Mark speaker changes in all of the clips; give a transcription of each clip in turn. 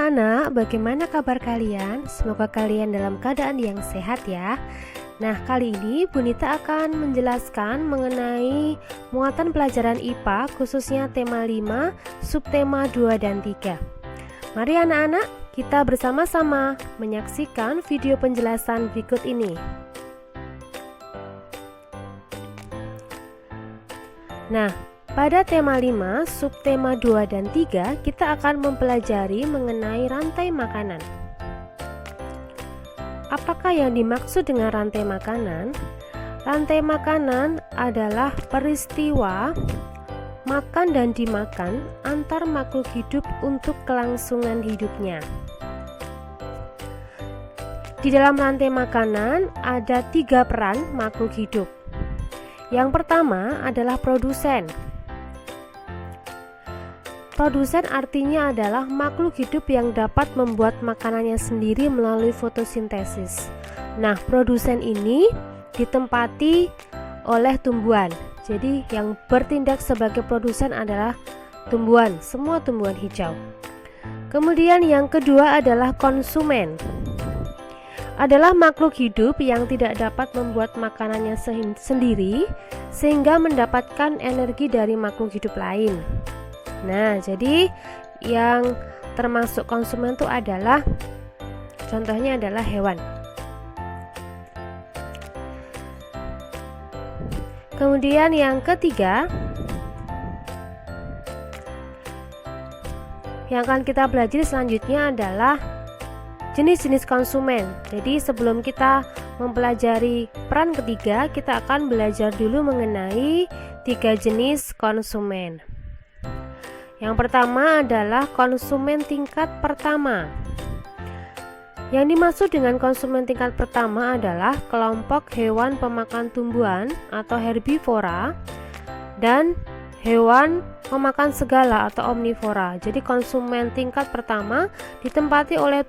Speaker 1: anak-anak, bagaimana kabar kalian? Semoga kalian dalam keadaan yang sehat ya. Nah, kali ini Bunita akan menjelaskan mengenai muatan pelajaran IPA khususnya tema 5, subtema 2 dan 3. Mari anak-anak, kita bersama-sama menyaksikan video penjelasan berikut ini. Nah, pada tema 5, subtema 2 dan 3, kita akan mempelajari mengenai rantai makanan. Apakah yang dimaksud dengan rantai makanan? Rantai makanan adalah peristiwa makan dan dimakan antar makhluk hidup untuk kelangsungan hidupnya. Di dalam rantai makanan ada 3 peran makhluk hidup. Yang pertama adalah produsen. Produsen artinya adalah makhluk hidup yang dapat membuat makanannya sendiri melalui fotosintesis. Nah, produsen ini ditempati oleh tumbuhan. Jadi yang bertindak sebagai produsen adalah tumbuhan, semua tumbuhan hijau. Kemudian yang kedua adalah konsumen. Adalah makhluk hidup yang tidak dapat membuat makanannya sendiri sehingga mendapatkan energi dari makhluk hidup lain. Nah, jadi yang termasuk konsumen itu adalah, contohnya adalah hewan. Kemudian yang ketiga yang akan kita pelajari selanjutnya adalah jenis-jenis konsumen. Jadi sebelum kita mempelajari peran ketiga, kita akan belajar dulu mengenai 3 jenis konsumen. Yang pertama adalah konsumen tingkat pertama. Yang dimaksud dengan konsumen tingkat pertama adalah kelompok hewan pemakan tumbuhan atau herbivora dan hewan pemakan segala atau omnivora. Jadi konsumen tingkat pertama ditempati oleh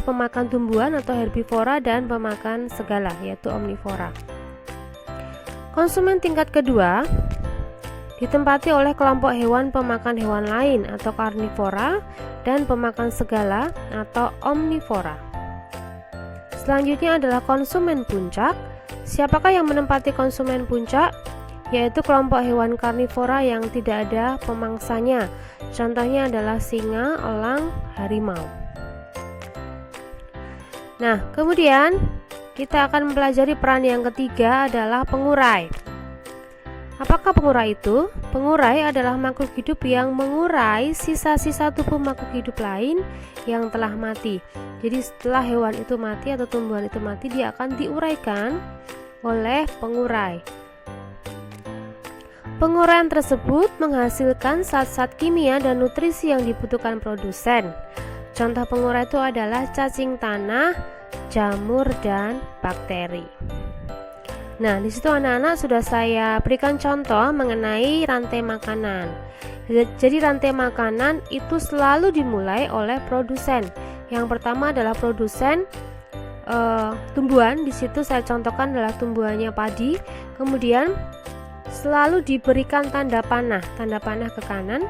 Speaker 1: pemakan tumbuhan atau herbivora dan pemakan segala, yaitu omnivora. Konsumen tingkat kedua ditempati oleh kelompok hewan pemakan hewan lain atau karnivora dan pemakan segala atau omnivora. Selanjutnya adalah konsumen puncak. Siapakah yang menempati konsumen puncak? Yaitu kelompok hewan karnivora yang tidak ada pemangsanya. Contohnya adalah singa, elang, harimau. Nah, kemudian kita akan mempelajari peran yang ketiga adalah pengurai. Apakah pengurai itu? Pengurai adalah makhluk hidup yang mengurai sisa-sisa tubuh makhluk hidup lain yang telah mati. Jadi setelah hewan itu mati atau tumbuhan itu mati, dia akan diuraikan oleh pengurai. Penguraian tersebut menghasilkan zat-zat kimia dan nutrisi yang dibutuhkan produsen. Contoh pengurai itu adalah cacing tanah, jamur, dan bakteri. Nah, di situ anak-anak sudah saya berikan contoh mengenai rantai makanan. Jadi rantai makanan itu selalu dimulai oleh produsen. Yang pertama adalah produsen tumbuhan. Di situ saya contohkan adalah tumbuhannya padi. Kemudian selalu diberikan tanda panah ke kanan.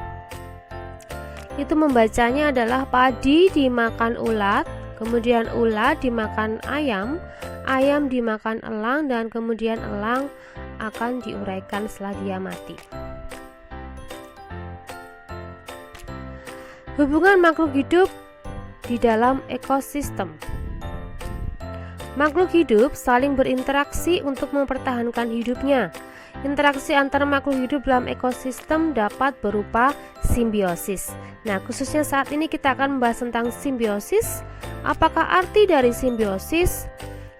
Speaker 1: Itu membacanya adalah padi dimakan ulat, kemudian ulat dimakan ayam, ayam dimakan elang, dan kemudian elang akan diuraikan setelah dia mati. Hubungan makhluk hidup di dalam ekosistem. Makhluk hidup saling berinteraksi untuk mempertahankan hidupnya. Interaksi antara makhluk hidup dalam ekosistem dapat berupa simbiosis. Nah, khususnya saat ini kita akan membahas tentang simbiosis. Apakah arti dari simbiosis?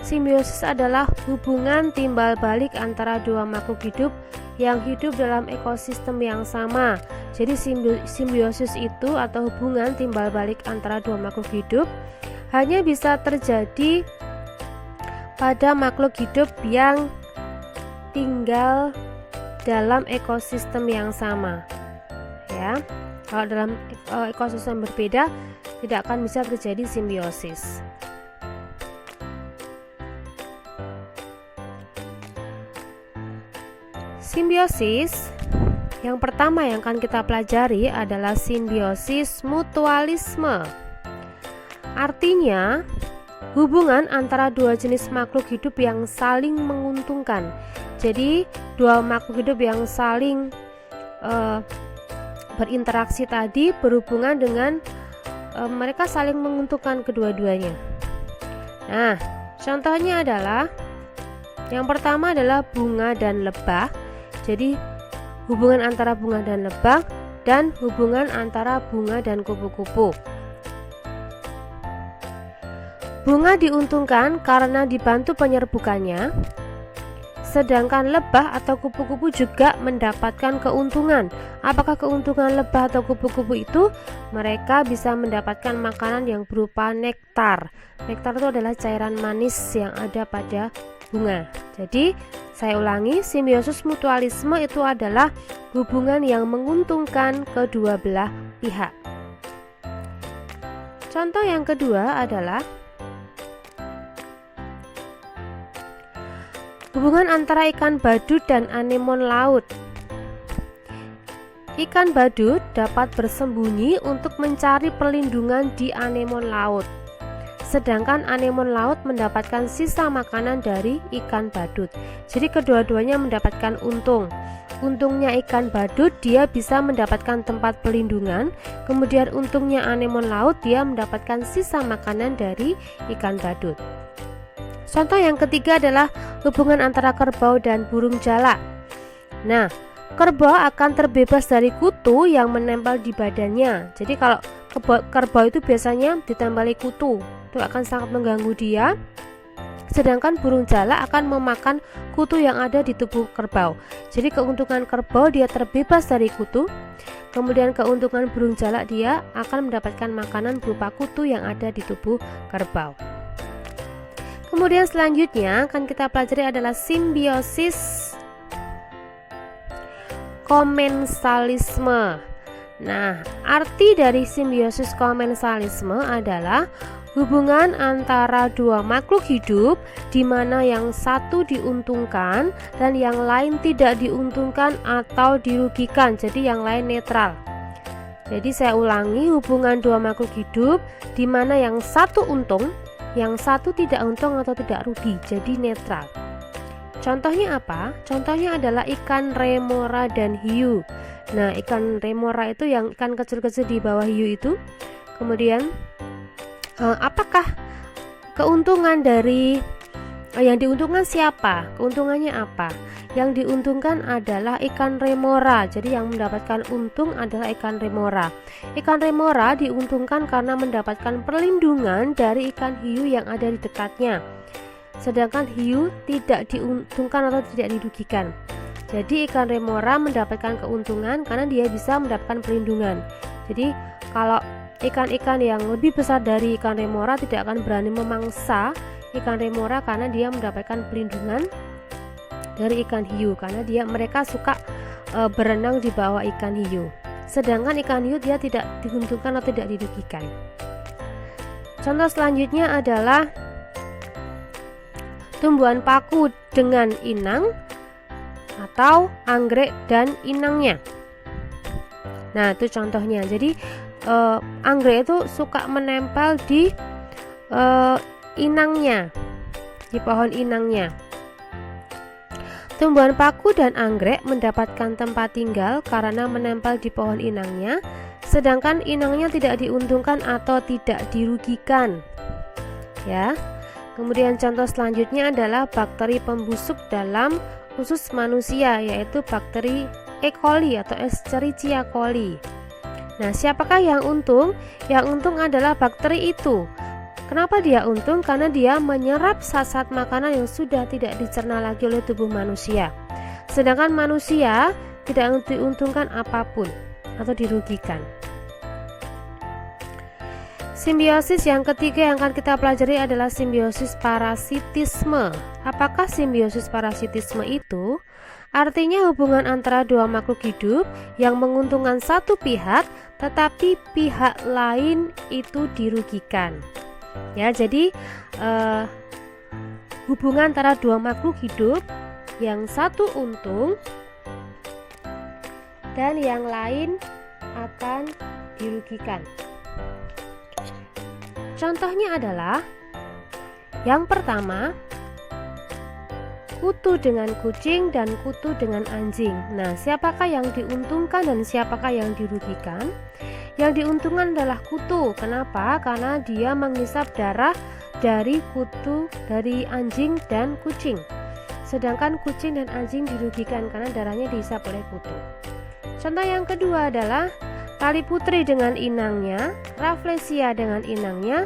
Speaker 1: Simbiosis adalah hubungan timbal balik antara dua makhluk hidup yang hidup dalam ekosistem yang sama. Jadi simbiosis itu atau hubungan timbal balik antara dua makhluk hidup hanya bisa terjadi pada makhluk hidup yang tinggal dalam ekosistem yang sama. Ya, kalau dalam ekosistem berbeda tidak akan bisa terjadi simbiosis. Simbiosis Yang pertama yang akan kita pelajari adalah simbiosis mutualisme. Artinya, hubungan antara dua jenis makhluk hidup yang saling menguntungkan. Jadi, dua makhluk hidup yang saling berinteraksi tadi berhubungan dengan mereka saling menguntungkan kedua-duanya. Nah, contohnya adalah yang pertama adalah bunga dan lebah. Jadi, hubungan antara bunga dan lebah dan hubungan antara bunga dan kupu-kupu. Bunga diuntungkan karena dibantu penyerbukannya, sedangkan lebah atau kupu-kupu juga mendapatkan keuntungan. Apakah keuntungan lebah atau kupu-kupu itu? Mereka bisa mendapatkan makanan yang berupa nektar. Nektar itu adalah cairan manis yang ada pada bunga. Jadi, saya ulangi, simbiosis mutualisme itu adalah hubungan yang menguntungkan kedua belah pihak. Contoh yang kedua adalah hubungan antara ikan badut dan anemon laut. Ikan badut dapat bersembunyi untuk mencari perlindungan di anemon laut. Sedangkan anemon laut mendapatkan sisa makanan dari ikan badut. Jadi kedua-duanya mendapatkan untung. Untungnya ikan badut, dia bisa mendapatkan tempat perlindungan. Kemudian untungnya anemon laut, dia mendapatkan sisa makanan dari ikan badut. Contoh yang ketiga adalah hubungan antara kerbau dan burung jalak. Nah, kerbau akan terbebas dari kutu yang menempel di badannya. Jadi kalau kerbau itu biasanya ditempeli kutu, itu akan sangat mengganggu dia. Sedangkan burung jalak akan memakan kutu yang ada di tubuh kerbau. Jadi keuntungan kerbau, dia terbebas dari kutu. Kemudian keuntungan burung jalak, dia akan mendapatkan makanan berupa kutu yang ada di tubuh kerbau. Kemudian selanjutnya akan kita pelajari adalah simbiosis komensalisme. Nah, arti dari simbiosis komensalisme adalah hubungan antara dua makhluk hidup di mana yang satu diuntungkan dan yang lain tidak diuntungkan atau dirugikan. Jadi yang lain netral. Jadi saya ulangi, hubungan dua makhluk hidup di mana yang satu untung, yang satu tidak untung atau tidak rugi. Jadi netral. Contohnya apa? Contohnya adalah ikan remora dan hiu. Nah, ikan remora itu yang ikan kecil-kecil di bawah hiu itu. Kemudian apakah keuntungan dari yang diuntungkan siapa? Keuntungannya apa? Yang diuntungkan adalah ikan remora. Jadi yang mendapatkan untung adalah ikan remora. Ikan remora diuntungkan karena mendapatkan perlindungan dari ikan hiu yang ada di dekatnya. Sedangkan hiu tidak diuntungkan atau tidak dirugikan. Jadi ikan remora mendapatkan keuntungan karena dia bisa mendapatkan perlindungan. Jadi kalau ikan-ikan yang lebih besar dari ikan remora tidak akan berani memangsa ikan remora karena dia mendapatkan perlindungan dari ikan hiu, karena mereka suka berenang di bawah ikan hiu. Sedangkan ikan hiu dia tidak diuntungkan atau tidak dirugikan. Contoh selanjutnya adalah tumbuhan paku dengan inang atau anggrek dan inangnya. Nah, itu contohnya. Jadi anggrek itu suka menempel di inangnya, di pohon inangnya. Tumbuhan paku dan anggrek mendapatkan tempat tinggal karena menempel di pohon inangnya, sedangkan inangnya tidak diuntungkan atau tidak dirugikan. Ya. Kemudian contoh selanjutnya adalah bakteri pembusuk dalam usus manusia, yaitu bakteri E. coli atau Escherichia coli. Nah, siapakah yang untung? Yang untung adalah bakteri itu. Kenapa dia untung? Karena dia menyerap zat-zat makanan yang sudah tidak dicerna lagi oleh tubuh manusia. Sedangkan manusia tidak diuntungkan apapun atau dirugikan. Simbiosis yang ketiga yang akan kita pelajari adalah simbiosis parasitisme. Apakah simbiosis parasitisme itu? Artinya hubungan antara dua makhluk hidup yang menguntungkan satu pihak tetapi pihak lain itu dirugikan. Ya, jadi hubungan antara dua makhluk hidup yang satu untung, dan yang lain akan dirugikan. Contohnya adalah yang pertama, kutu dengan kucing dan kutu dengan anjing. Nah, siapakah yang diuntungkan dan siapakah yang dirugikan? Yang diuntungkan adalah kutu. Kenapa? Karena dia menghisap darah dari anjing dan kucing. Sedangkan kucing dan anjing dirugikan karena darahnya dihisap oleh kutu. Contoh yang kedua adalah tali putri dengan inangnya, Rafflesia dengan inangnya,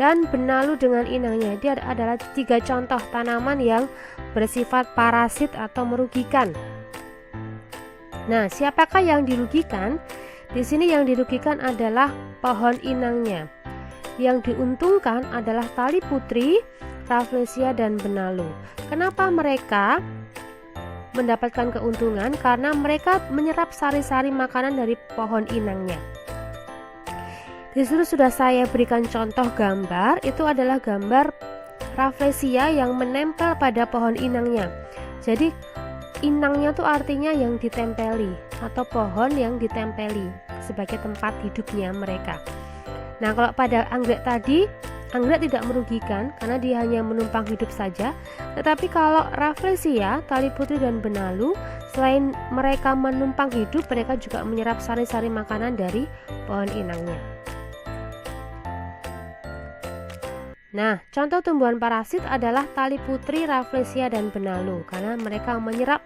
Speaker 1: dan benalu dengan inangnya. Dia adalah 3 contoh tanaman yang bersifat parasit atau merugikan. Nah, siapakah yang dirugikan? Di sini yang dirugikan adalah pohon inangnya. Yang diuntungkan adalah tali putri, Rafflesia, dan benalu. Kenapa mereka mendapatkan keuntungan? Karena mereka menyerap sari-sari makanan dari pohon inangnya. Di situ sudah saya berikan contoh gambar. Itu adalah gambar Rafflesia yang menempel pada pohon inangnya. Jadi inangnya itu artinya yang ditempeli atau pohon yang ditempeli sebagai tempat hidupnya mereka. Nah, kalau pada anggrek tadi, anggrek tidak merugikan karena dia hanya menumpang hidup saja. Tetapi kalau Rafflesia, tali putri, dan benalu, selain mereka menumpang hidup, mereka juga menyerap sari-sari makanan dari pohon inangnya. Nah, contoh tumbuhan parasit adalah tali putri, Rafflesia, dan benalu karena mereka menyerap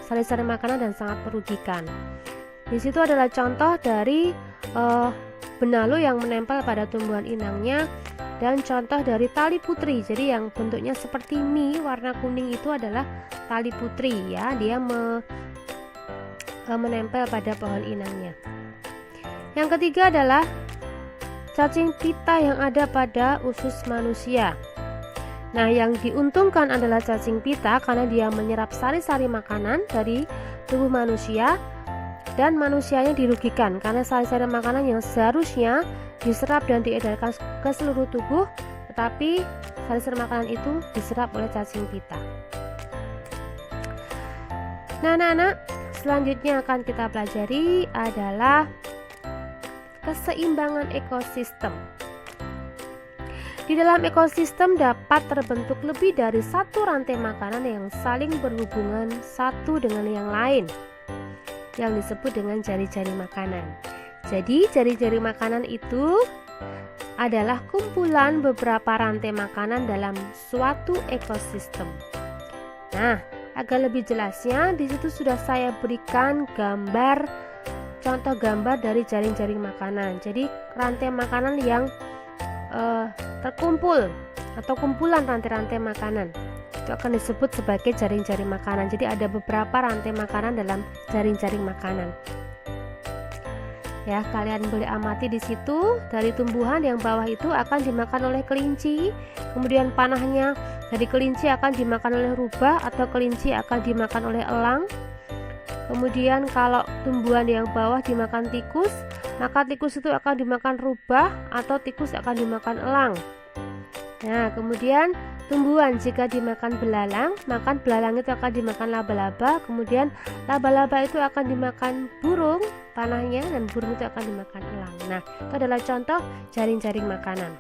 Speaker 1: sari-sari makanan dan sangat merugikan. Di situ adalah contoh dari benalu yang menempel pada tumbuhan inangnya dan contoh dari tali putri. Jadi yang bentuknya seperti mie warna kuning itu adalah tali putri ya. Dia menempel pada pohon inangnya. Yang ketiga adalah cacing pita yang ada pada usus manusia. Nah, yang diuntungkan adalah cacing pita karena dia menyerap sari-sari makanan dari tubuh manusia, dan manusianya dirugikan karena sari-sari makanan yang seharusnya diserap dan diedarkan ke seluruh tubuh, tetapi sari-sari makanan itu diserap oleh cacing pita. Nah, anak-anak, selanjutnya akan kita pelajari adalah keseimbangan ekosistem. Di dalam ekosistem dapat terbentuk lebih dari satu rantai makanan yang saling berhubungan satu dengan yang lain, yang disebut dengan jari-jari makanan. Jadi, jari-jari makanan itu adalah kumpulan beberapa rantai makanan dalam suatu ekosistem. Nah, agar lebih jelasnya, di situ sudah saya berikan contoh gambar dari jaring-jaring makanan. Jadi, rantai makanan yang terkumpul atau kumpulan rantai-rantai makanan itu akan disebut sebagai jaring-jaring makanan. Jadi ada beberapa rantai makanan dalam jaring-jaring makanan. Ya, kalian boleh amati di situ. Dari tumbuhan yang bawah itu akan dimakan oleh kelinci, kemudian panahnya dari kelinci akan dimakan oleh rubah atau kelinci akan dimakan oleh elang. Kemudian kalau tumbuhan yang bawah dimakan tikus, maka tikus itu akan dimakan rubah atau tikus akan dimakan elang. Nah, kemudian tumbuhan jika dimakan belalang, maka belalang itu akan dimakan laba-laba. Kemudian laba-laba itu akan dimakan burung panahnya, dan burung itu akan dimakan elang. Nah, itu adalah contoh jaring-jaring makanan.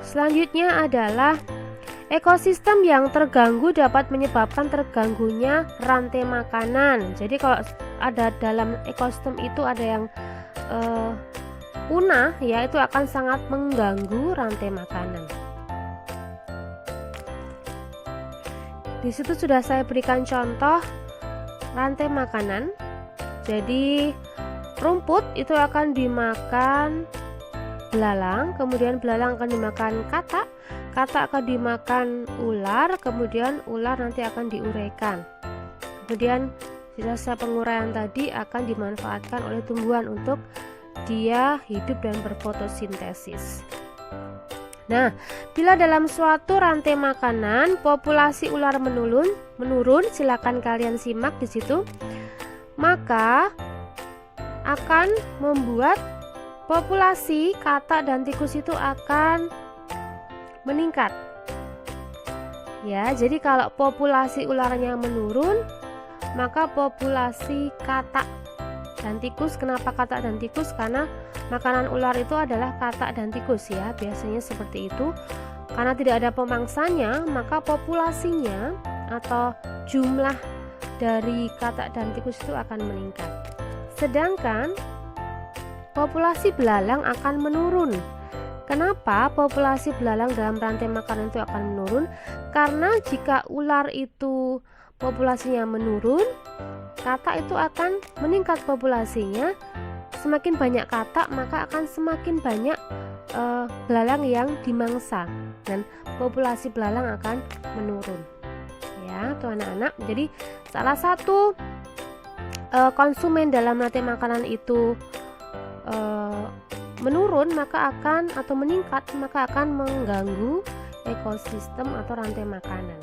Speaker 1: Selanjutnya adalah ekosistem yang terganggu dapat menyebabkan terganggunya rantai makanan. Jadi kalau ada dalam ekosistem itu ada yang punah, ya itu akan sangat mengganggu rantai makanan. Di situ sudah saya berikan contoh rantai makanan. Jadi rumput itu akan dimakan belalang, kemudian belalang akan dimakan katak akan dimakan ular, kemudian ular nanti akan diuraikan. Kemudian sisa penguraian tadi akan dimanfaatkan oleh tumbuhan untuk dia hidup dan berfotosintesis. Nah, bila dalam suatu rantai makanan populasi ular menurun, silakan kalian simak di situ, maka akan membuat populasi katak dan tikus itu akan meningkat. Ya, jadi kalau populasi ularnya menurun, maka populasi katak dan tikus. Kenapa katak dan tikus? Karena makanan ular itu adalah katak dan tikus ya, biasanya seperti itu. Karena tidak ada pemangsanya, maka populasinya atau jumlah dari katak dan tikus itu akan meningkat. Sedangkan populasi belalang akan menurun. Kenapa populasi belalang dalam rantai makanan itu akan menurun? Karena jika ular itu populasinya menurun, katak itu akan meningkat populasinya. Semakin banyak katak, maka akan semakin banyak belalang yang dimangsa dan populasi belalang akan menurun. Ya, tuh anak-anak. Jadi salah satu konsumen dalam rantai makanan itu menurun, maka akan atau meningkat, maka akan mengganggu ekosistem atau rantai makanan.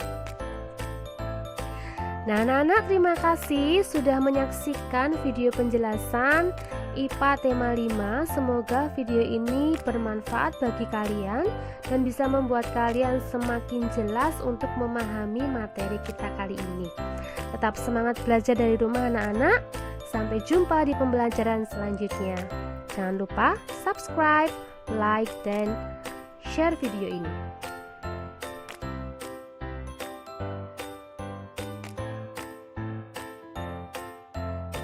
Speaker 1: Nah, anak-anak, terima kasih sudah menyaksikan video penjelasan IPA tema 5. Semoga video ini bermanfaat bagi kalian dan bisa membuat kalian semakin jelas untuk memahami materi kita kali ini. Tetap semangat belajar dari rumah anak-anak. Sampai jumpa di pembelajaran selanjutnya. Jangan lupa subscribe, like, dan share video ini.